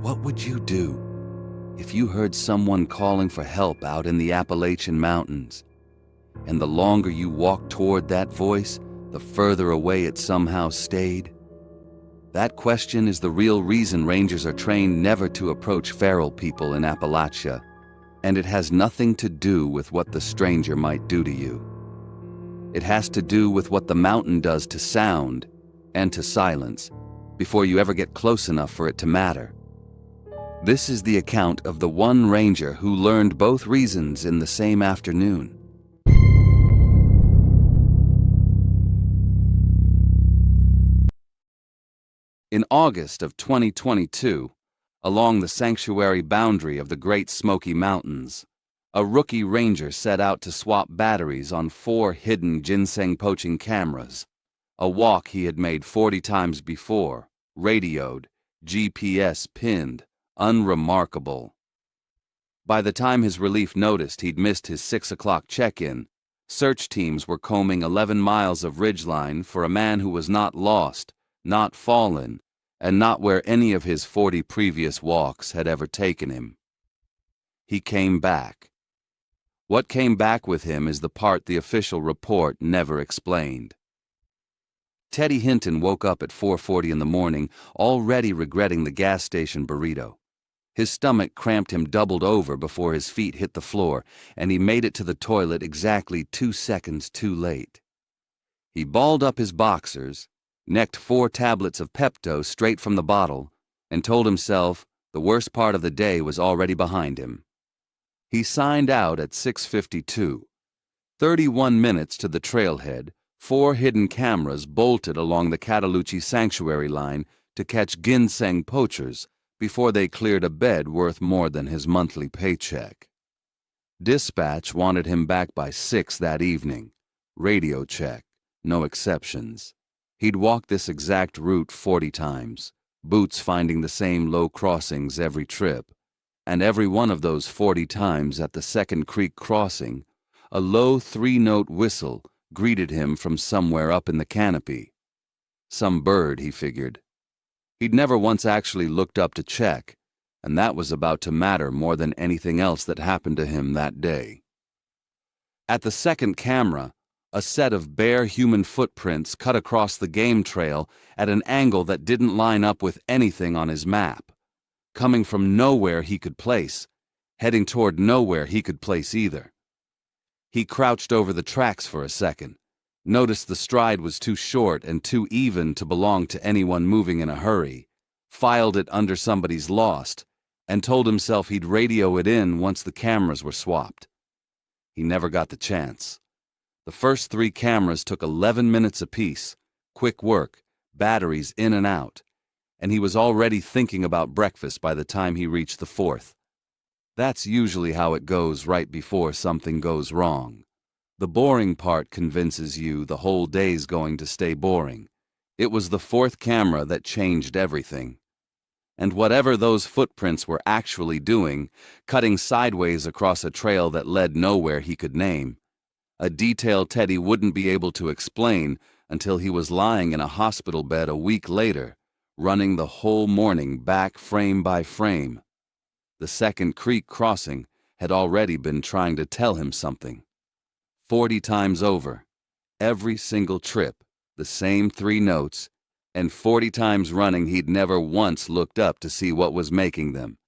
What would you do if you heard someone calling for help out in the Appalachian Mountains, and the longer you walked toward that voice, the further away it somehow stayed? That question is the real reason rangers are trained never to approach feral people in Appalachia, and it has nothing to do with what the stranger might do to you. It has to do with what the mountain does to sound and to silence before you ever get close enough for it to matter. This is the account of the one ranger who learned both reasons in the same afternoon. In August of 2022, along the sanctuary boundary of the Great Smoky Mountains, a rookie ranger set out to swap batteries on 4 hidden ginseng-poaching cameras, a walk he had made 40 times before, radioed, GPS pinned, unremarkable. By the time his relief noticed he'd missed his 6 o'clock check-in, search teams were combing 11 miles of ridgeline for a man who was not lost, not fallen, and not where any of his 40 previous walks had ever taken him. He came back. What came back with him is the part the official report never explained. Teddy Hinton woke up at 4:40 in the morning, already regretting the gas station burrito. His stomach cramped him doubled over before his feet hit the floor, and he made it to the toilet exactly 2 seconds too late. He balled up his boxers, necked 4 tablets of Pepto straight from the bottle, and told himself the worst part of the day was already behind him. He signed out at 6:52. 31 minutes to the trailhead, 4 hidden cameras bolted along the Cataloochee sanctuary line to catch ginseng poachers before they cleared a bed worth more than his monthly paycheck. Dispatch wanted him back by 6 that evening. Radio check, no exceptions. He'd walked this exact route 40 times, boots finding the same low crossings every trip, and every one of those 40 times at the Second Creek crossing, a low 3-note whistle greeted him from somewhere up in the canopy. Some bird, he figured. He'd never once actually looked up to check, and that was about to matter more than anything else that happened to him that day. At the second camera, a set of bare human footprints cut across the game trail at an angle that didn't line up with anything on his map, coming from nowhere he could place, heading toward nowhere he could place either. He crouched over the tracks for a second, noticed the stride was too short and too even to belong to anyone moving in a hurry, filed it under somebody's lost, and told himself he'd radio it in once the cameras were swapped. He never got the chance. The first 3 cameras took 11 minutes apiece, quick work, batteries in and out, and he was already thinking about breakfast by the time he reached the 4th. That's usually how it goes right before something goes wrong. The boring part convinces you the whole day's going to stay boring. It was the 4th camera that changed everything. And whatever those footprints were actually doing, cutting sideways across a trail that led nowhere he could name, a detail Teddy wouldn't be able to explain until he was lying in a hospital bed a week later, running the whole morning back frame by frame. The Second Creek crossing had already been trying to tell him something. 40 times over, every single trip, the same 3 notes, and 40 times running he'd never once looked up to see what was making them.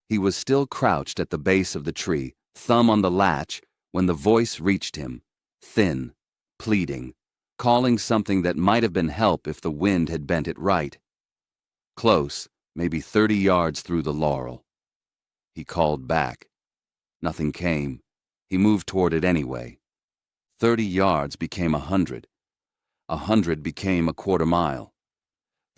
He was still crouched at the base of the tree, thumb on the latch, when the voice reached him, thin, pleading, calling something that might have been help if the wind had bent it right. Close, maybe 30 yards through the laurel. He called back. Nothing came. He moved toward it anyway. 30 yards became 100. 100 became a quarter mile.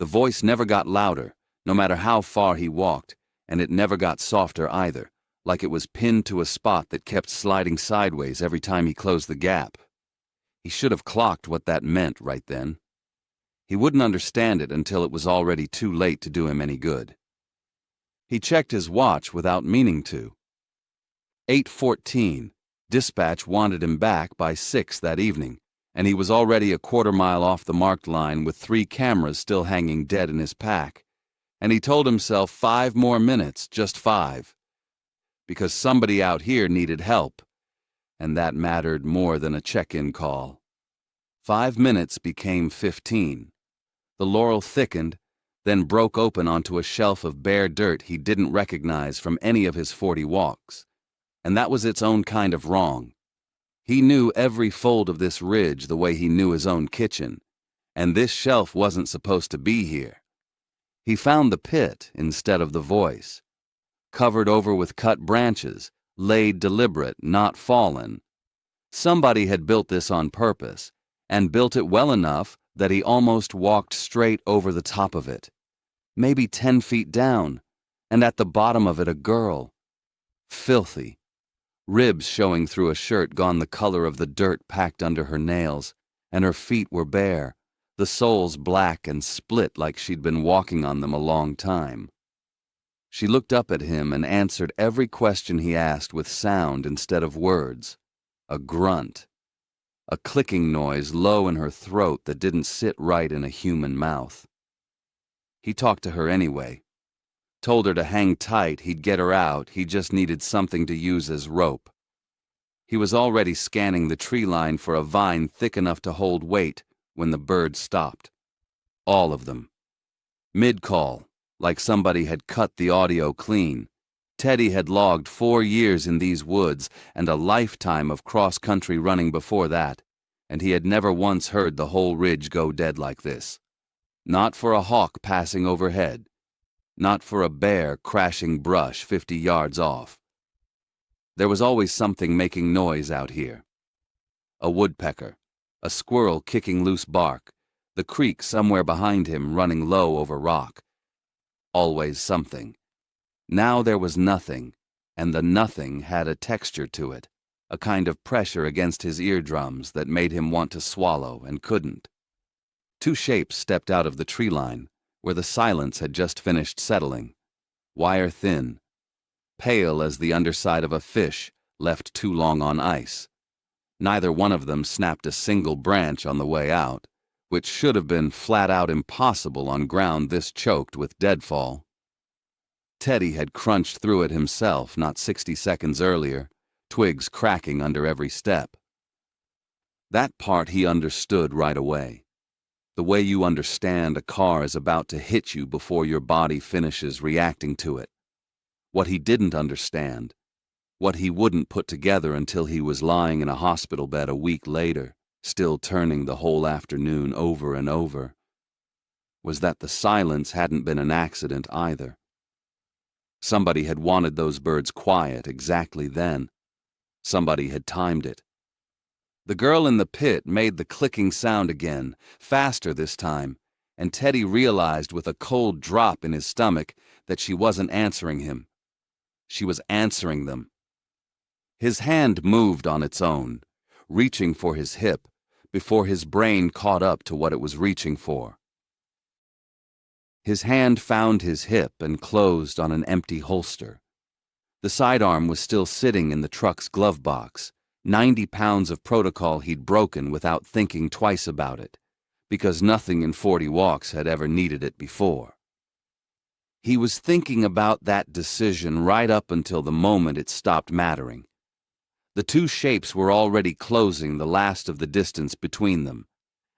The voice never got louder, no matter how far he walked, and it never got softer either, like it was pinned to a spot that kept sliding sideways every time he closed the gap. He should have clocked what that meant right then. He wouldn't understand it until it was already too late to do him any good. He checked his watch without meaning to. 8:14. Dispatch wanted him back by 6 that evening, and he was already a quarter mile off the marked line with 3 cameras still hanging dead in his pack, And he told himself 5 more minutes, just 5. Because somebody out here needed help, and that mattered more than a check-in call. 5 minutes became 15. The laurel thickened, then broke open onto a shelf of bare dirt he didn't recognize from any of his 40 walks. And that was its own kind of wrong. He knew every fold of this ridge the way he knew his own kitchen, and this shelf wasn't supposed to be here. He found the pit instead of the voice, covered over with cut branches, laid deliberate, not fallen. Somebody had built this on purpose, and built it well enough that he almost walked straight over the top of it. Maybe 10 feet down, and at the bottom of it a girl. Filthy. Ribs showing through a shirt gone the color of the dirt packed under her nails, and her feet were bare, the soles black and split like she'd been walking on them a long time. She looked up at him and answered every question he asked with sound instead of words. A grunt. A clicking noise low in her throat that didn't sit right in a human mouth. He talked to her anyway. Told her to hang tight, he'd get her out, he just needed something to use as rope. He was already scanning the tree line for a vine thick enough to hold weight when the birds stopped. All of them. Mid-call, like somebody had cut the audio clean. Teddy had logged 4 years in these woods and a lifetime of cross-country running before that, and he had never once heard the whole ridge go dead like this. Not for a hawk passing overhead. Not for a bear crashing brush 50 yards off. There was always something making noise out here. A woodpecker, a squirrel kicking loose bark, the creek somewhere behind him running low over rock. Always something. Now there was nothing, and the nothing had a texture to it, a kind of pressure against his eardrums that made him want to swallow and couldn't. 2 shapes stepped out of the tree line, where the silence had just finished settling, wire thin, pale as the underside of a fish left too long on ice. Neither one of them snapped a single branch on the way out, which should have been flat out impossible on ground this choked with deadfall. Teddy had crunched through it himself not 60 seconds earlier, twigs cracking under every step. That part he understood right away. The way you understand a car is about to hit you before your body finishes reacting to it. What he didn't understand, what he wouldn't put together until he was lying in a hospital bed a week later, still turning the whole afternoon over and over, was that the silence hadn't been an accident either. Somebody had wanted those birds quiet exactly then. Somebody had timed it. The girl in the pit made the clicking sound again, faster this time, and Teddy realized with a cold drop in his stomach that she wasn't answering him. She was answering them. His hand moved on its own, reaching for his hip, before his brain caught up to what it was reaching for. His hand found his hip and closed on an empty holster. The sidearm was still sitting in the truck's glove box, 90 pounds of protocol he'd broken without thinking twice about it, because nothing in 40 walks had ever needed it before. He was thinking about that decision right up until the moment it stopped mattering. The 2 shapes were already closing the last of the distance between them,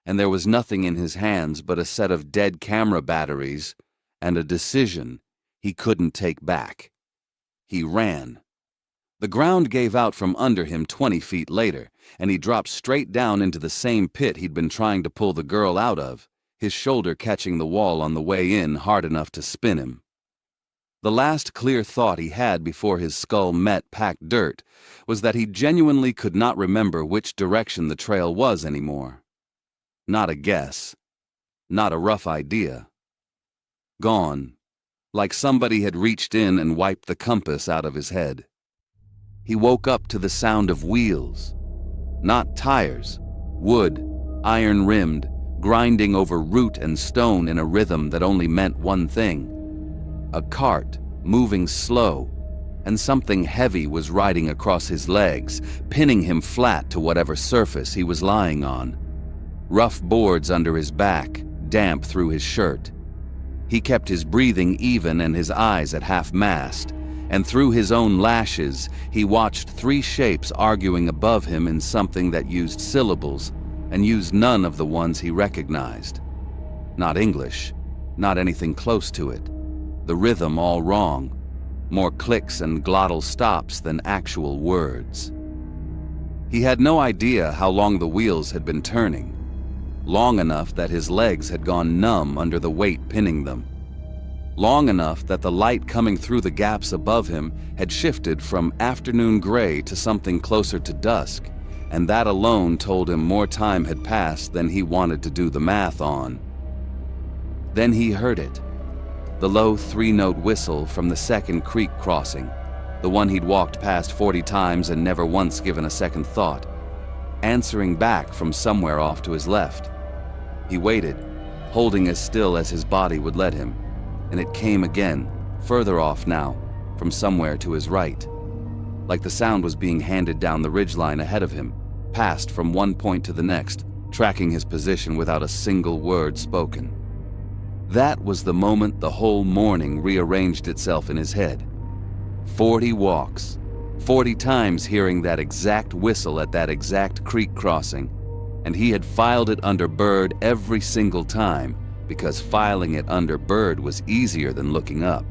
and there was nothing in his hands but a set of dead camera batteries and a decision he couldn't take back. He ran. The ground gave out from under him 20 feet later, and he dropped straight down into the same pit he'd been trying to pull the girl out of, his shoulder catching the wall on the way in hard enough to spin him. The last clear thought he had before his skull met packed dirt was that he genuinely could not remember which direction the trail was anymore. Not a guess. Not a rough idea. Gone, like somebody had reached in and wiped the compass out of his head. He woke up to the sound of wheels. Not tires. Wood, iron-rimmed, grinding over root and stone in a rhythm that only meant one thing. A cart, moving slow, and something heavy was riding across his legs, pinning him flat to whatever surface he was lying on. Rough boards under his back, damp through his shirt. He kept his breathing even and his eyes at half-mast, and through his own lashes, he watched three shapes arguing above him in something that used syllables and used none of the ones he recognized. Not English, not anything close to it. The rhythm all wrong, more clicks and glottal stops than actual words. He had no idea how long the wheels had been turning, long enough that his legs had gone numb under the weight pinning them, long enough that the light coming through the gaps above him had shifted from afternoon gray to something closer to dusk, and that alone told him more time had passed than he wanted to do the math on. Then he heard it, the low three-note whistle from the second creek crossing, the one he'd walked past 40 times and never once given a second thought, answering back from somewhere off to his left. He waited, holding as still as his body would let him, and it came again, further off now, from somewhere to his right. Like the sound was being handed down the ridgeline ahead of him, passed from one point to the next, tracking his position without a single word spoken. That was the moment the whole morning rearranged itself in his head. 40 walks, 40 times hearing that exact whistle at that exact creek crossing, and he had filed it under Bird every single time because filing it under Bird was easier than looking up.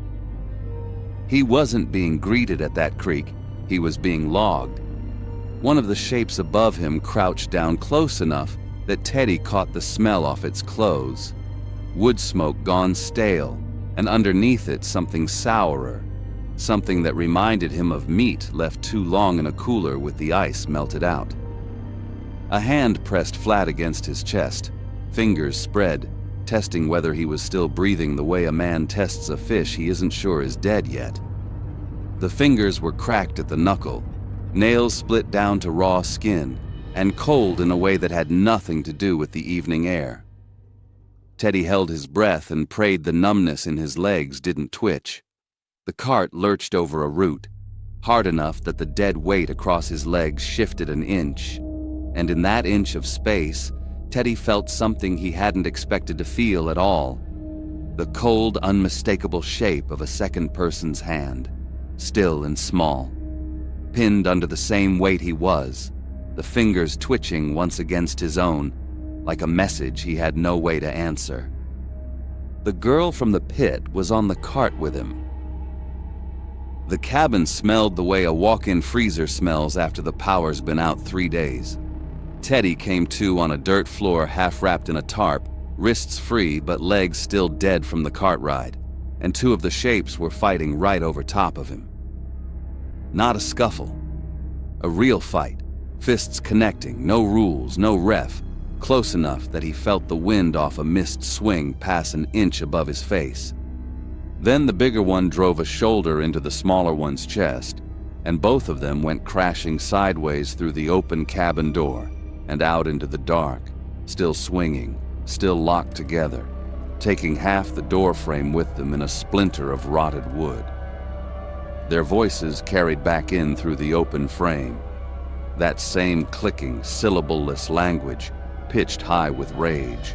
He wasn't being greeted at that creek, he was being logged. One of the shapes above him crouched down close enough that Teddy caught the smell off its clothes. Wood smoke gone stale, and underneath it something sourer, something that reminded him of meat left too long in a cooler with the ice melted out. A hand pressed flat against his chest, fingers spread, testing whether he was still breathing the way a man tests a fish he isn't sure is dead yet. The fingers were cracked at the knuckle, nails split down to raw skin, and cold in a way that had nothing to do with the evening air. Teddy held his breath and prayed the numbness in his legs didn't twitch. The cart lurched over a root, hard enough that the dead weight across his legs shifted an inch, and in that inch of space, Teddy felt something he hadn't expected to feel at all. The cold, unmistakable shape of a second person's hand, still and small, pinned under the same weight he was, the fingers twitching once against his own, like a message he had no way to answer. The girl from the pit was on the cart with him. The cabin smelled the way a walk-in freezer smells after the power's been out 3 days. Teddy came to on a dirt floor half wrapped in a tarp, wrists free but legs still dead from the cart ride, and two of the shapes were fighting right over top of him. Not a scuffle. A real fight, fists connecting, no rules, no ref, close enough that he felt the wind off a mist swing pass an inch above his face. Then the bigger one drove a shoulder into the smaller one's chest, and both of them went crashing sideways through the open cabin door and out into the dark, still swinging, still locked together, taking half the door frame with them in a splinter of rotted wood. Their voices carried back in through the open frame, that same clicking, syllableless language, pitched high with rage.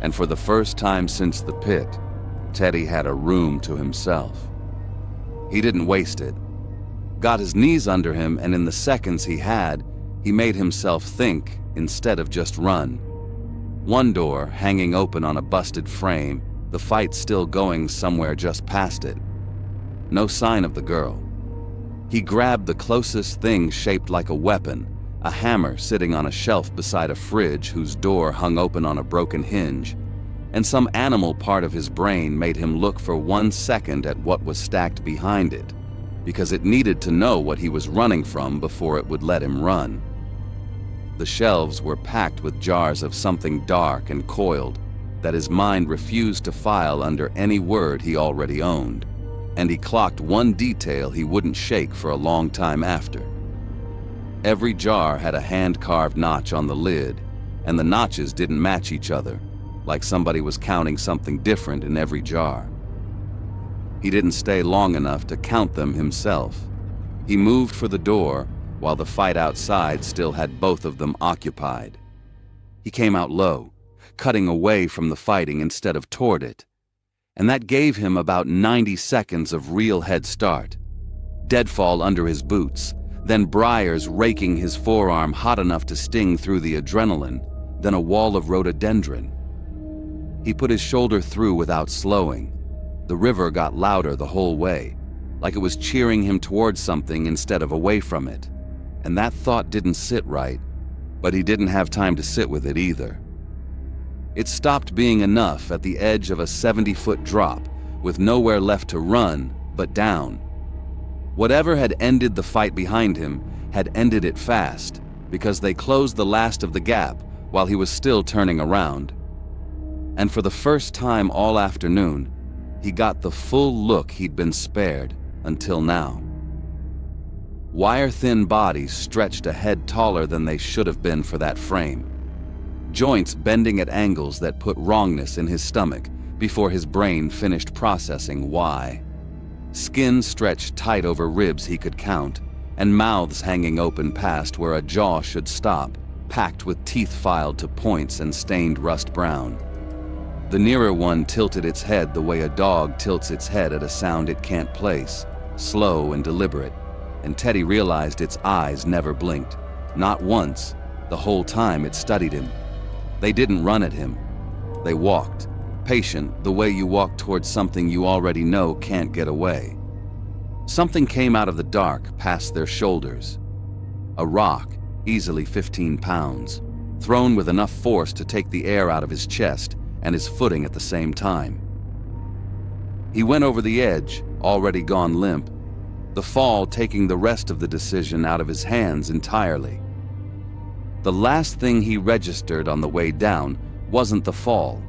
And for the first time since the pit, Teddy had a room to himself. He didn't waste it. Got his knees under him, and in the seconds he had, he made himself think instead of just run. One door hanging open on a busted frame, the fight still going somewhere just past it. No sign of the girl. He grabbed the closest thing shaped like a weapon, a hammer sitting on a shelf beside a fridge whose door hung open on a broken hinge, and some animal part of his brain made him look for 1 second at what was stacked behind it, because it needed to know what he was running from before it would let him run. The shelves were packed with jars of something dark and coiled that his mind refused to file under any word he already owned, and he clocked one detail he wouldn't shake for a long time after. Every jar had a hand-carved notch on the lid, and the notches didn't match each other, like somebody was counting something different in every jar. He didn't stay long enough to count them himself. He moved for the door, while the fight outside still had both of them occupied. He came out low, cutting away from the fighting instead of toward it. and that gave him about 90 seconds of real head start. Deadfall under his boots, then briars raking his forearm hot enough to sting through the adrenaline, then a wall of rhododendron. He put his shoulder through without slowing. The river got louder the whole way, like it was cheering him towards something instead of away from it. And that thought didn't sit right, but he didn't have time to sit with it either. It stopped being enough at the edge of a 70-foot drop, with nowhere left to run but down. Whatever had ended the fight behind him had ended it fast, because they closed the last of the gap while he was still turning around. And for the first time all afternoon, he got the full look he'd been spared until now. Wire-thin bodies stretched a head taller than they should have been for that frame. Joints bending at angles that put wrongness in his stomach before his brain finished processing why. Skin stretched tight over ribs he could count, and mouths hanging open past where a jaw should stop, packed with teeth filed to points and stained rust brown. The nearer one tilted its head the way a dog tilts its head at a sound it can't place, slow and deliberate, and Teddy realized its eyes never blinked. Not once, the whole time it studied him. They didn't run at him. They walked, patient the way you walk towards something you already know can't get away. Something came out of the dark past their shoulders. A rock, easily 15 pounds, thrown with enough force to take the air out of his chest and his footing at the same time. He went over the edge, already gone limp, the fall taking the rest of the decision out of his hands entirely. The last thing he registered on the way down wasn't the fall.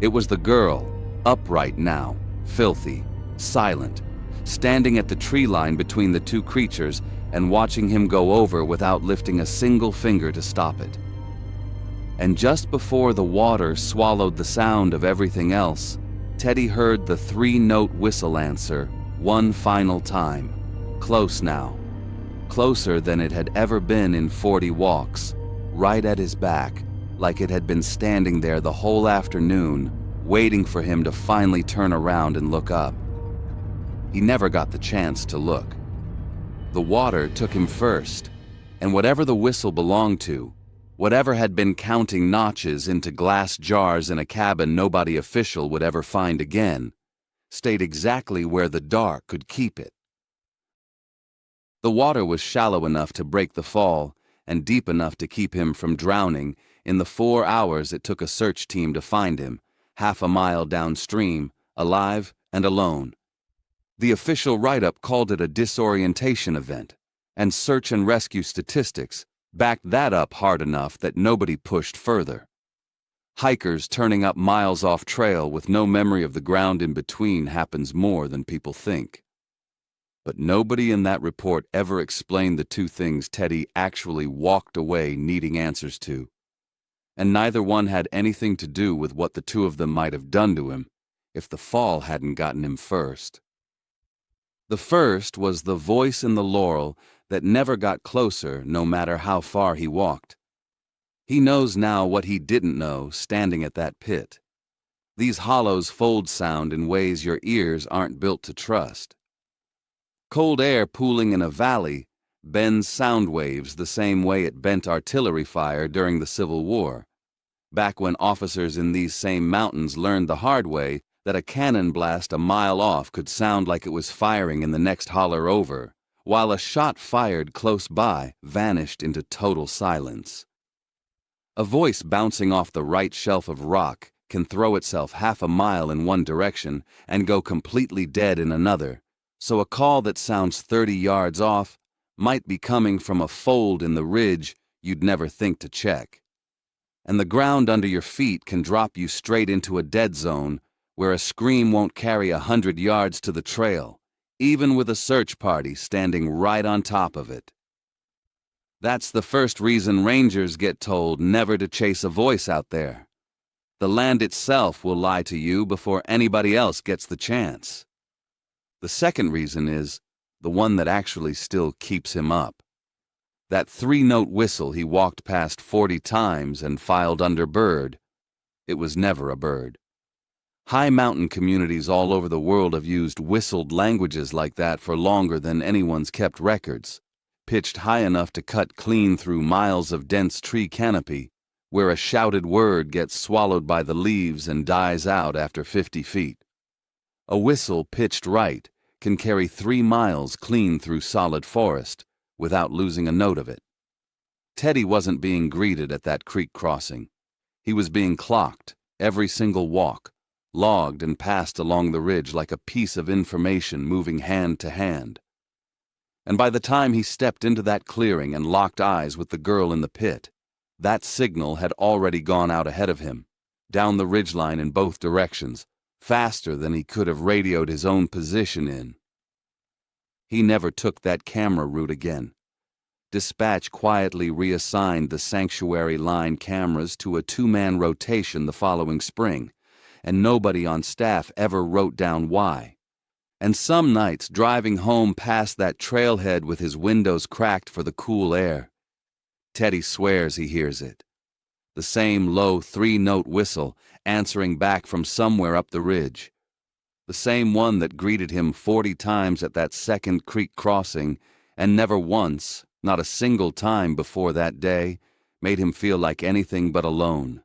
It was the girl, upright now, filthy, silent, standing at the tree line between the two creatures and watching him go over without lifting a single finger to stop it. And just before the water swallowed the sound of everything else, Teddy heard the three-note whistle answer one final time. Close now. Closer than it had ever been in 40 walks, right at his back, like it had been standing there the whole afternoon, waiting for him to finally turn around and look up. He never got the chance to look. The water took him first, and whatever the whistle belonged to, whatever had been counting notches into glass jars in a cabin nobody official would ever find again, stayed exactly where the dark could keep it. The water was shallow enough to break the fall and deep enough to keep him from drowning in the 4 hours it took a search team to find him, half a mile downstream, alive and alone. The official write-up called it a disorientation event, and search and rescue statistics backed that up hard enough that nobody pushed further. Hikers turning up miles off trail with no memory of the ground in between happens more than people think. But nobody in that report ever explained the two things Teddy actually walked away needing answers to. And neither one had anything to do with what the two of them might have done to him if the fall hadn't gotten him first. The first was the voice in the laurel that never got closer no matter how far he walked. He knows now what he didn't know standing at that pit. These hollows fold sound in ways your ears aren't built to trust. Cold air pooling in a valley bends sound waves the same way it bent artillery fire during the Civil War, back when officers in these same mountains learned the hard way that a cannon blast a mile off could sound like it was firing in the next holler over, while a shot fired close by vanished into total silence. A voice bouncing off the right shelf of rock can throw itself half a mile in one direction and go completely dead in another, so a call that sounds 30 yards off might be coming from a fold in the ridge you'd never think to check. And the ground under your feet can drop you straight into a dead zone where a scream won't carry 100 yards to the trail, even with a search party standing right on top of it. That's the first reason rangers get told never to chase a voice out there. The land itself will lie to you before anybody else gets the chance. The second reason is the one that actually still keeps him up. That three-note whistle he walked past 40 times and filed under bird. It was never a bird. High mountain communities all over the world have used whistled languages like that for longer than anyone's kept records, pitched high enough to cut clean through miles of dense tree canopy, where a shouted word gets swallowed by the leaves and dies out after 50 feet. A whistle pitched right can carry 3 miles clean through solid forest without losing a note of it. Teddy wasn't being greeted at that creek crossing. He was being clocked, every single walk, logged and passed along the ridge like a piece of information moving hand to hand. And by the time he stepped into that clearing and locked eyes with the girl in the pit, that signal had already gone out ahead of him, down the ridgeline in both directions, faster than he could have radioed his own position in. He never took that camera route again. Dispatch quietly reassigned the sanctuary line cameras to a 2-man rotation the following spring, and nobody on staff ever wrote down why. And some nights, driving home past that trailhead with his windows cracked for the cool air, Teddy swears he hears it. The same low 3-note whistle answering back from somewhere up the ridge. The same one that greeted him 40 times at that second creek crossing, and never once, not a single time before that day, made him feel like anything but alone.